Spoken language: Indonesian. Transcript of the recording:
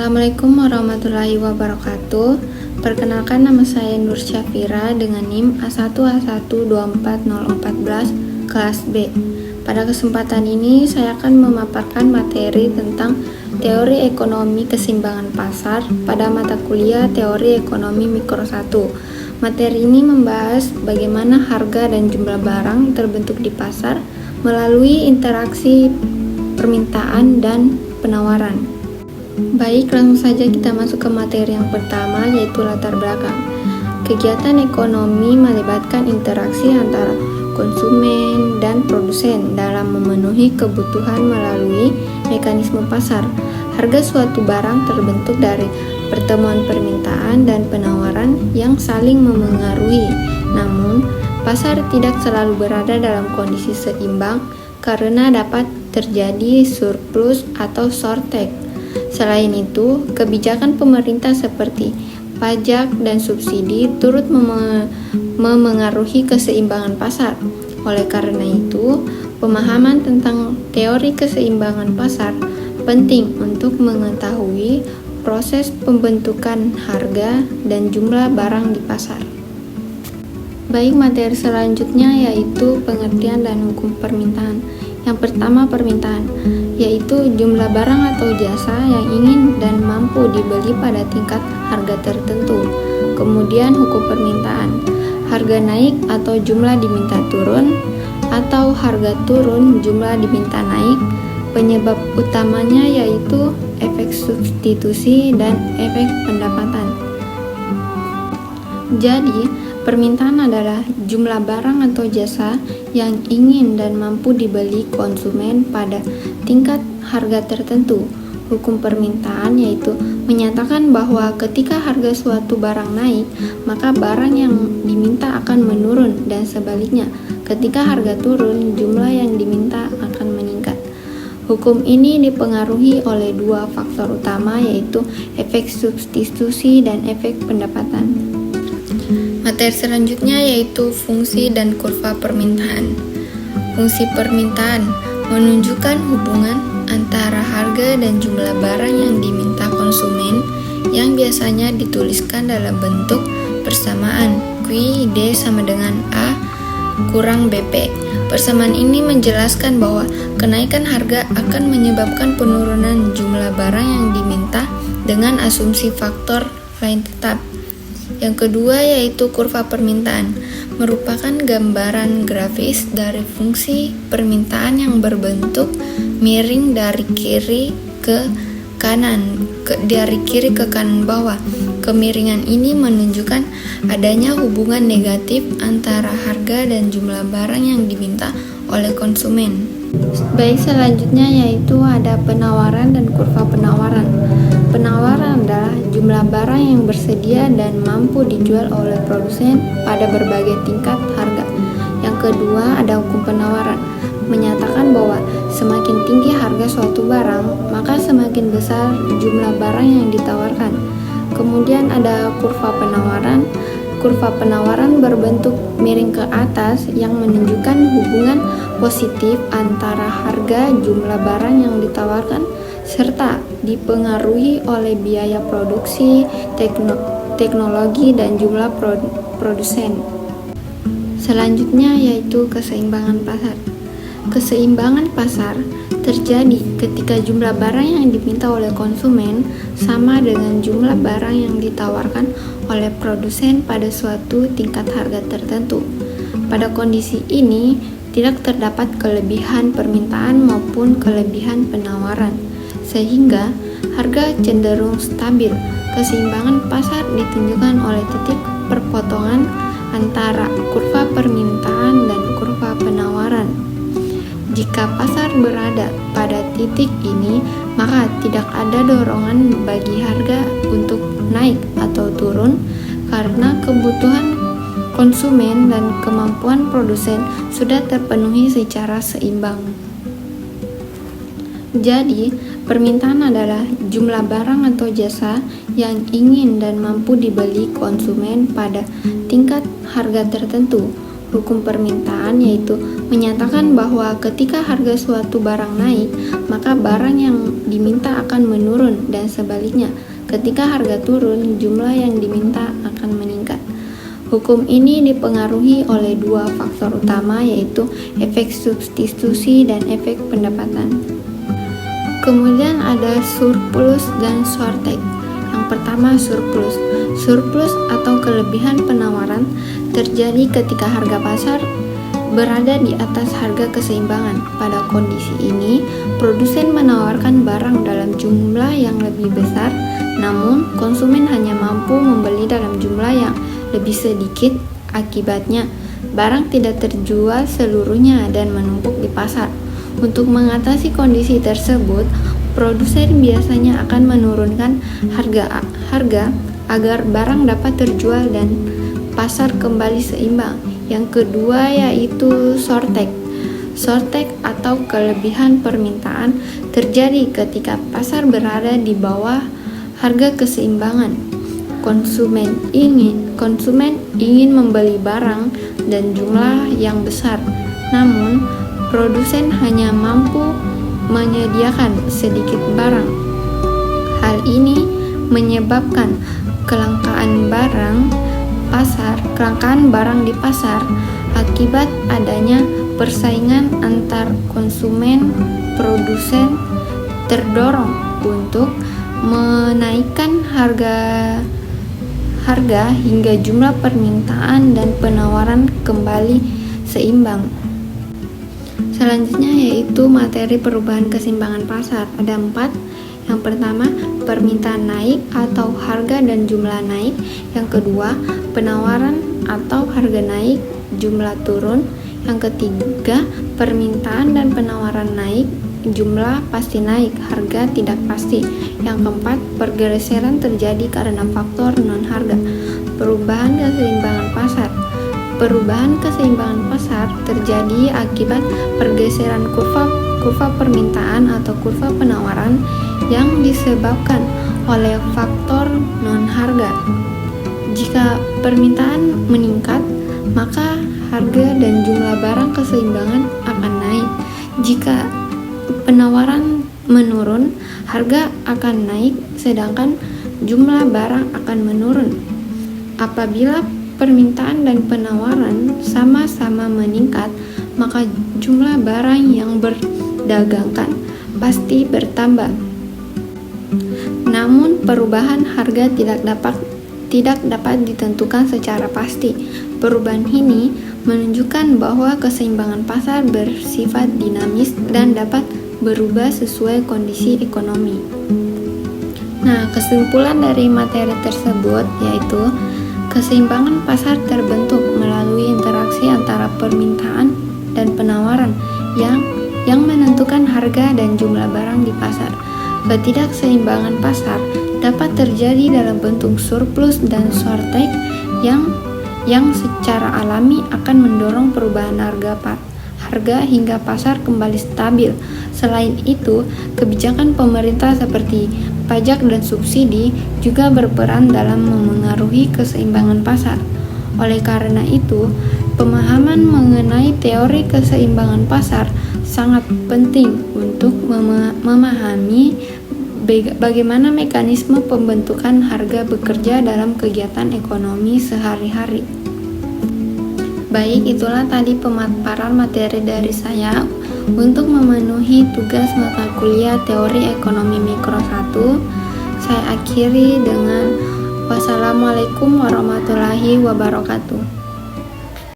Assalamualaikum warahmatullahi wabarakatuh. Perkenalkan, nama saya Nur Syafira dengan NIM A1A124014 kelas B. Pada kesempatan ini saya akan memaparkan materi tentang teori ekonomi keseimbangan pasar pada mata kuliah teori ekonomi mikro 1. Materi ini membahas bagaimana harga dan jumlah barang terbentuk di pasar melalui interaksi permintaan dan penawaran. Baik, langsung saja kita masuk ke materi yang pertama, yaitu latar belakang. Kegiatan ekonomi melibatkan interaksi antara konsumen dan produsen dalam memenuhi kebutuhan melalui mekanisme pasar. Harga suatu barang terbentuk dari pertemuan permintaan dan penawaran yang saling memengaruhi. Namun, pasar tidak selalu berada dalam kondisi seimbang karena dapat terjadi surplus atau shortage. Selain itu, kebijakan pemerintah seperti pajak dan subsidi turut memengaruhi keseimbangan pasar. Oleh karena itu, pemahaman tentang teori keseimbangan pasar penting untuk mengetahui proses pembentukan harga dan jumlah barang di pasar. Baik, materi selanjutnya yaitu pengertian dan hukum permintaan. Yang pertama, permintaan, yaitu jumlah barang atau jasa yang ingin dan mampu dibeli pada tingkat harga tertentu. Kemudian hukum permintaan, harga naik atau jumlah diminta turun, atau harga turun jumlah diminta naik. Penyebab utamanya yaitu efek substitusi dan efek pendapatan. Jadi, permintaan adalah jumlah barang atau jasa yang ingin dan mampu dibeli konsumen pada tingkat harga tertentu. Hukum permintaan yaitu menyatakan bahwa ketika harga suatu barang naik, maka barang yang diminta akan menurun, dan sebaliknya, ketika harga turun, jumlah yang diminta akan meningkat. Hukum ini dipengaruhi oleh dua faktor utama, yaitu efek substitusi dan efek pendapatan. Materi selanjutnya yaitu fungsi dan kurva permintaan. Fungsi permintaan menunjukkan hubungan antara harga dan jumlah barang yang diminta konsumen yang biasanya dituliskan dalam bentuk persamaan Q D sama dengan A kurang BP. Persamaan ini menjelaskan bahwa kenaikan harga akan menyebabkan penurunan jumlah barang yang diminta dengan asumsi faktor lain tetap. Yang kedua yaitu kurva permintaan, merupakan gambaran grafis dari fungsi permintaan yang berbentuk miring dari kiri ke kanan bawah. Kemiringan ini menunjukkan adanya hubungan negatif antara harga dan jumlah barang yang diminta oleh konsumen. Baik, selanjutnya yaitu ada penawaran dan kurva penawaran. Penawaran adalah jumlah barang yang bersedia dan mampu dijual oleh produsen pada berbagai tingkat harga. Yang kedua ada hukum penawaran, menyatakan bahwa semakin tinggi harga suatu barang, maka semakin besar jumlah barang yang ditawarkan. Kemudian ada kurva penawaran. Kurva penawaran berbentuk miring ke atas yang menunjukkan hubungan positif antara harga, jumlah barang yang ditawarkan, serta dipengaruhi oleh biaya produksi, teknologi, dan jumlah produsen. Selanjutnya yaitu keseimbangan pasar. Keseimbangan pasar terjadi ketika jumlah barang yang diminta oleh konsumen sama dengan jumlah barang yang ditawarkan oleh produsen pada suatu tingkat harga tertentu. Pada kondisi ini, tidak terdapat kelebihan permintaan maupun kelebihan penawaran, sehingga harga cenderung stabil. Keseimbangan pasar ditunjukkan oleh titik perpotongan antara kurva permintaan dan kurva penawaran. Jika pasar berada pada titik ini, maka tidak ada dorongan bagi harga untuk naik atau turun karena kebutuhan konsumen dan kemampuan produsen sudah terpenuhi secara seimbang. Jadi, permintaan adalah jumlah barang atau jasa yang ingin dan mampu dibeli konsumen pada tingkat harga tertentu. Hukum permintaan yaitu menyatakan bahwa ketika harga suatu barang naik, maka barang yang diminta akan menurun, dan sebaliknya, ketika harga turun, jumlah yang diminta akan meningkat. Hukum ini dipengaruhi oleh dua faktor utama, yaitu efek substitusi dan efek pendapatan. Kemudian ada surplus dan shortage. Yang pertama, surplus. Surplus atau kelebihan penawaran terjadi ketika harga pasar berada di atas harga keseimbangan. Pada kondisi ini, produsen menawarkan barang dalam jumlah yang lebih besar, namun konsumen hanya mampu membeli dalam jumlah yang lebih sedikit. Akibatnya, barang tidak terjual seluruhnya dan menumpuk di pasar. Untuk mengatasi kondisi tersebut, produsen biasanya akan menurunkan harga agar barang dapat terjual dan pasar kembali seimbang. Yang kedua yaitu shortage. Shortage atau kelebihan permintaan terjadi ketika pasar berada di bawah harga keseimbangan. Konsumen ingin membeli barang dan jumlah yang besar, namun produsen hanya mampu menyediakan sedikit barang. Hal ini menyebabkan kelangkaan barang di pasar. Akibat adanya persaingan antar konsumen, produsen terdorong untuk menaikkan harga hingga jumlah permintaan dan penawaran kembali seimbang. Selanjutnya yaitu materi perubahan keseimbangan pasar. Ada 4. Yang pertama, permintaan naik atau harga dan jumlah naik. Yang kedua, penawaran atau harga naik, jumlah turun. Yang ketiga, permintaan dan penawaran naik, jumlah pasti naik, harga tidak pasti. Yang keempat, pergeseran terjadi karena faktor non-harga. Perubahan keseimbangan pasar. Perubahan keseimbangan pasar terjadi akibat pergeseran kurva permintaan atau kurva penawaran yang disebabkan oleh faktor non-harga. Jika permintaan meningkat, maka harga dan jumlah barang keseimbangan akan naik. Jika penawaran menurun, harga akan naik, sedangkan jumlah barang akan menurun. Apabila permintaan dan penawaran sama-sama meningkat, maka jumlah barang yang berdagangkan pasti bertambah. Namun perubahan harga tidak dapat ditentukan secara pasti. Perubahan ini menunjukkan bahwa keseimbangan pasar bersifat dinamis dan dapat berubah sesuai kondisi ekonomi. Nah, kesimpulan dari materi tersebut yaitu keseimbangan pasar terbentuk melalui interaksi antara permintaan dan penawaran yang menentukan harga dan jumlah barang di pasar. Ketidakseimbangan pasar dapat terjadi dalam bentuk surplus dan shortage yang secara alami akan mendorong perubahan harga hingga pasar kembali stabil. Selain itu, kebijakan pemerintah seperti pajak dan subsidi juga berperan dalam memengaruhi keseimbangan pasar. Oleh karena itu, pemahaman mengenai teori keseimbangan pasar sangat penting untuk memahami bagaimana mekanisme pembentukan harga bekerja dalam kegiatan ekonomi sehari-hari. Baik, itulah tadi pemaparan materi dari saya untuk memenuhi tugas mata kuliah Teori Ekonomi Mikro 1. Saya akhiri dengan wassalamualaikum warahmatullahi wabarakatuh.